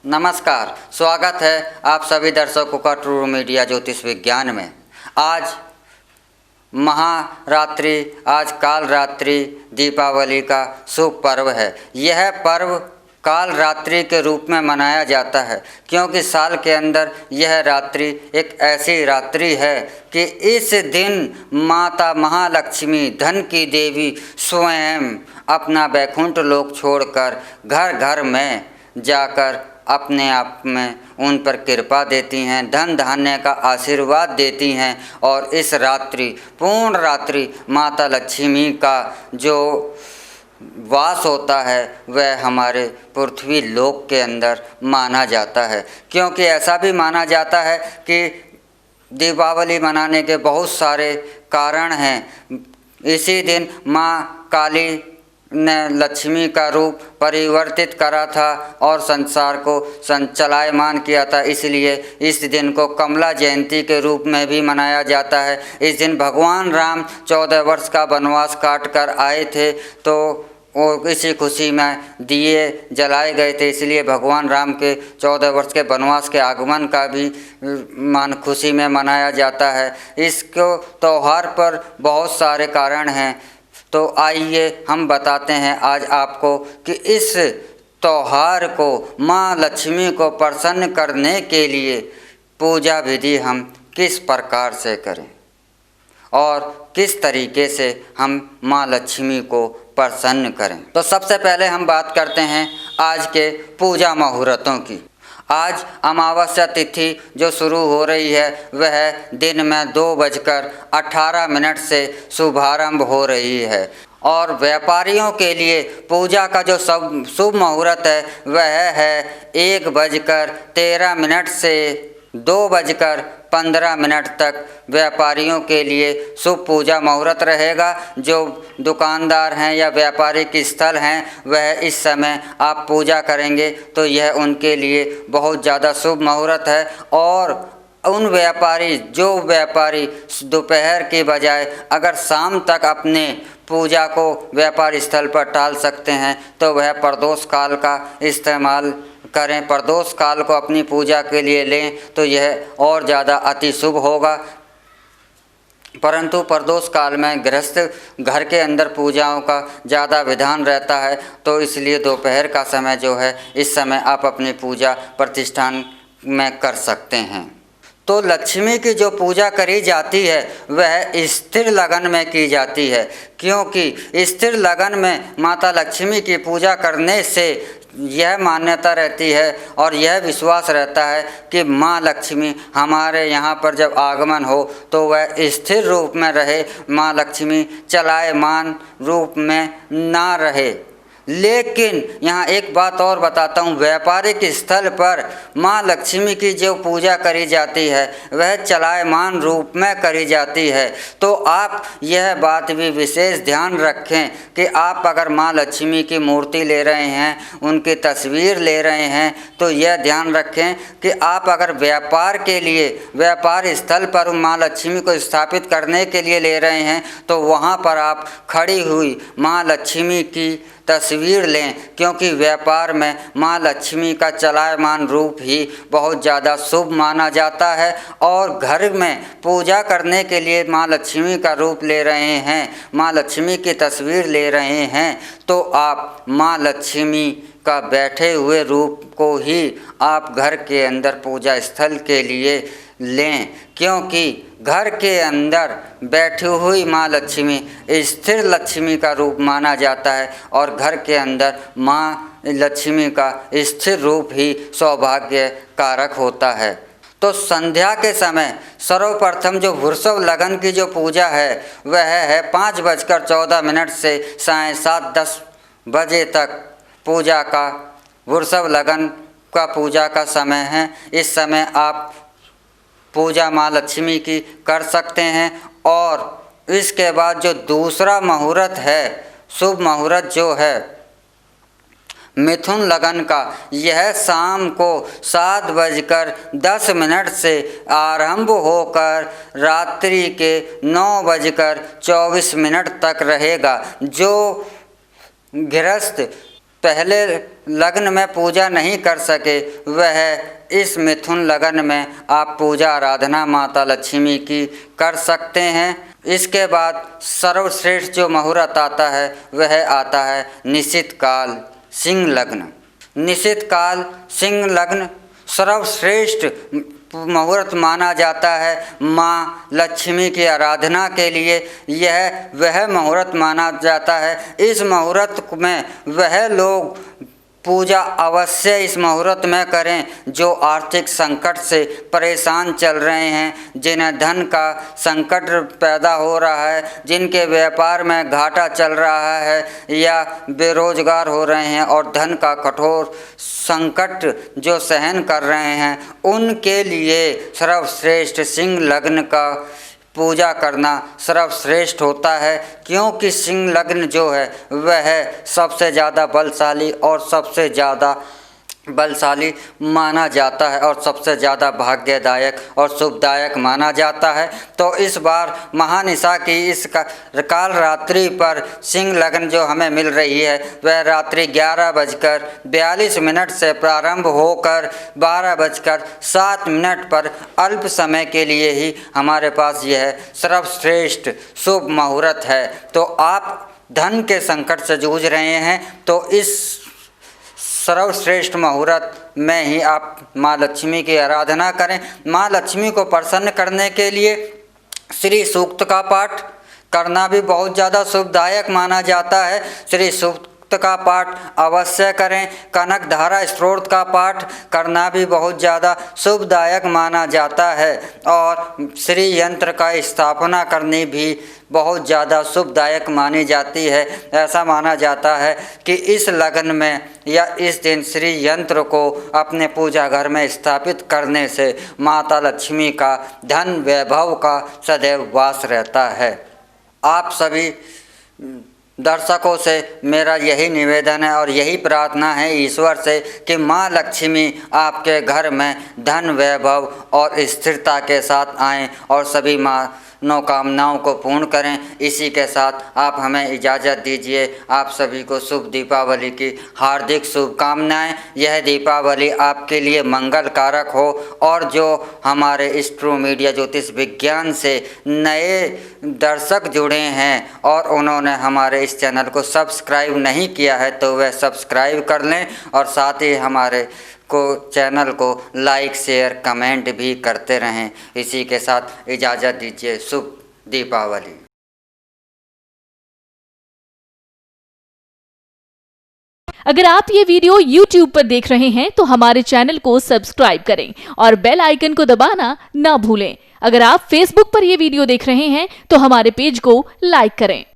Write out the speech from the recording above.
नमस्कार, स्वागत है आप सभी दर्शकों का ट्रू मीडिया ज्योतिष विज्ञान में। आज महारात्रि, आज काल रात्रि दीपावली का शुभ पर्व है। यह पर्व काल रात्रि के रूप में मनाया जाता है क्योंकि साल के अंदर यह रात्रि एक ऐसी रात्रि है कि इस दिन माता महालक्ष्मी धन की देवी स्वयं अपना वैकुंठ लोक छोड़कर घर घर में जाकर अपने आप में उन पर कृपा देती हैं, धन धान्य का आशीर्वाद देती हैं। और इस रात्रि, पूर्ण रात्रि माता लक्ष्मी का जो वास होता है वह हमारे पृथ्वी लोक के अंदर माना जाता है। क्योंकि ऐसा भी माना जाता है कि दीपावली मनाने के बहुत सारे कारण हैं। इसी दिन माँ काली ने लक्ष्मी का रूप परिवर्तित करा था और संसार को चलायमान किया था, इसलिए इस दिन को कमला जयंती के रूप में भी मनाया जाता है। इस दिन भगवान राम 14 वर्ष का वनवास काट कर आए थे, तो और इसी खुशी में दिए जलाए गए थे, इसलिए भगवान राम के 14 वर्ष के वनवास के आगमन का भी खुशी में मनाया जाता है। इसको त्यौहार पर बहुत सारे कारण हैं, तो आइए हम बताते हैं आज आपको कि इस त्यौहार को माँ लक्ष्मी को प्रसन्न करने के लिए पूजा विधि हम किस प्रकार से करें और किस तरीके से हम माँ लक्ष्मी को प्रसन्न करें। तो सबसे पहले हम बात करते हैं आज के पूजा मुहूर्तों की। आज अमावस्या तिथि जो शुरू हो रही है वह दिन में 2:18 से शुभारंभ हो रही है और व्यापारियों के लिए पूजा का जो शुभ मुहूर्त है वह है 1:13 से 2:15 तक व्यापारियों के लिए शुभ पूजा मुहूर्त रहेगा। जो दुकानदार हैं या व्यापारिक स्थल हैं वह इस समय आप पूजा करेंगे तो यह उनके लिए बहुत ज़्यादा शुभ मुहूर्त है। और उन जो व्यापारी दोपहर के बजाय अगर शाम तक अपने पूजा को व्यापार स्थल पर टाल सकते हैं तो वह प्रदोष काल का इस्तेमाल करें, प्रदोष काल को अपनी पूजा के लिए लें तो यह और ज़्यादा अति शुभ होगा। परंतु प्रदोष काल में गृहस्थ घर के अंदर पूजाओं का ज़्यादा विधान रहता है, तो इसलिए दोपहर का समय जो है इस समय आप अपनी पूजा प्रतिष्ठान में कर सकते हैं। तो लक्ष्मी की जो पूजा करी जाती है वह स्थिर लगन में की जाती है, क्योंकि स्थिर लगन में माता लक्ष्मी की पूजा करने से यह मान्यता रहती है और यह विश्वास रहता है कि माँ लक्ष्मी हमारे यहाँ पर जब आगमन हो तो वह स्थिर रूप में रहे, माँ लक्ष्मी चलायमान रूप में ना रहे। लेकिन यहाँ एक बात और बताता हूँ, व्यापारिक स्थल पर माँ लक्ष्मी की जो पूजा करी जाती है वह चलायमान रूप में करी जाती है। तो आप यह बात भी विशेष ध्यान रखें कि आप अगर माँ लक्ष्मी की मूर्ति ले रहे हैं, उनकी तस्वीर ले रहे हैं, तो यह ध्यान रखें कि आप अगर व्यापार के लिए व्यापार स्थल पर माँ लक्ष्मी को स्थापित करने के लिए ले रहे हैं तो वहाँ पर आप खड़ी हुई माँ लक्ष्मी की तस्वीर लें, क्योंकि व्यापार में माँ लक्ष्मी का चलायमान रूप ही बहुत ज़्यादा शुभ माना जाता है। और घर में पूजा करने के लिए माँ लक्ष्मी का रूप ले रहे हैं, माँ लक्ष्मी की तस्वीर ले रहे हैं, तो आप माँ लक्ष्मी का बैठे हुए रूप को ही आप घर के अंदर पूजा स्थल के लिए लें, क्योंकि घर के अंदर बैठी हुई माँ लक्ष्मी स्थिर लक्ष्मी का रूप माना जाता है और घर के अंदर माँ लक्ष्मी का स्थिर रूप ही सौभाग्य कारक होता है। तो संध्या के समय सर्वप्रथम जो वृषभ लगन की जो पूजा है वह है 5:14 से साय 7:10 बजे तक पूजा का वृषभ लगन का पूजा का समय है। इस समय आप पूजा माँ लक्ष्मी की कर सकते हैं। और इसके बाद जो दूसरा मुहूर्त है, शुभ मुहूर्त जो है मिथुन लगन का, यह शाम को 7:10 से आरंभ होकर रात्रि के 9:24 तक रहेगा। जो गृहस्थ पहले लग्न में पूजा नहीं कर सके वह इस मिथुन लग्न में आप पूजा आराधना माता लक्ष्मी की कर सकते हैं। इसके बाद सर्वश्रेष्ठ जो मुहूर्त आता है वह आता है निश्चित काल सिंह लग्न। निश्चित काल सिंह लग्न सर्वश्रेष्ठ मुहूर्त माना जाता है। माँ लक्ष्मी की आराधना के लिए यह वह मुहूर्त माना जाता है। इस मुहूर्त में वह लोग पूजा अवश्य इस मुहूर्त में करें जो आर्थिक संकट से परेशान चल रहे हैं, जिन्हें धन का संकट पैदा हो रहा है, जिनके व्यापार में घाटा चल रहा है या बेरोजगार हो रहे हैं और धन का कठोर संकट जो सहन कर रहे हैं, उनके लिए सर्वश्रेष्ठ सिंह लग्न का पूजा करना सर्वश्रेष्ठ होता है। क्योंकि सिंह लग्न जो है वह सबसे ज़्यादा बलशाली और सबसे ज़्यादा बलशाली माना जाता है और सबसे ज़्यादा भाग्यदायक और शुभदायक माना जाता है। तो इस बार महानिशा की इस काल रात्रि पर सिंह लग्न जो हमें मिल रही है वह रात्रि 11:42 से प्रारंभ होकर 12:07 पर अल्प समय के लिए ही हमारे पास यह सर्वश्रेष्ठ शुभ मुहूर्त है। तो आप धन के संकट से जूझ रहे हैं तो इस सर्वश्रेष्ठ मुहूर्त में ही आप माँ लक्ष्मी की आराधना करें। माँ लक्ष्मी को प्रसन्न करने के लिए श्री सूक्त का पाठ करना भी बहुत ज़्यादा शुभदायक माना जाता है। श्री सूक्त का पाठ अवश्य करें। कनक धारा स्तोत्र का पाठ करना भी बहुत ज़्यादा शुभदायक माना जाता है और श्री यंत्र का स्थापना करनी भी बहुत ज़्यादा शुभदायक मानी जाती है। ऐसा माना जाता है कि इस लग्न में या इस दिन श्री यंत्र को अपने पूजा घर में स्थापित करने से माता लक्ष्मी का धन वैभव का सदैव वास रहता है। आप सभी दर्शकों से मेरा यही निवेदन है और यही प्रार्थना है ईश्वर से कि माँ लक्ष्मी आपके घर में धन वैभव और स्थिरता के साथ आएं और सभी मनोकामनाओं को पूर्ण करें। इसी के साथ आप हमें इजाज़त दीजिए। आप सभी को शुभ दीपावली की हार्दिक शुभकामनाएं। यह दीपावली आपके लिए मंगल कारक हो और जो हमारे इस ट्रू मीडिया ज्योतिष विज्ञान से नए दर्शक जुड़े हैं और उन्होंने हमारे इस चैनल को सब्सक्राइब नहीं किया है तो वह सब्सक्राइब कर लें और साथ ही हमारे चैनल को लाइक शेयर कमेंट भी करते रहें। इसी के साथ इजाज़त दीजिए। शुभ दीपावली। अगर आप ये वीडियो YouTube पर देख रहे हैं तो हमारे चैनल को सब्सक्राइब करें और बेल आइकन को दबाना ना भूलें। अगर आप Facebook पर ये वीडियो देख रहे हैं तो हमारे पेज को लाइक करें।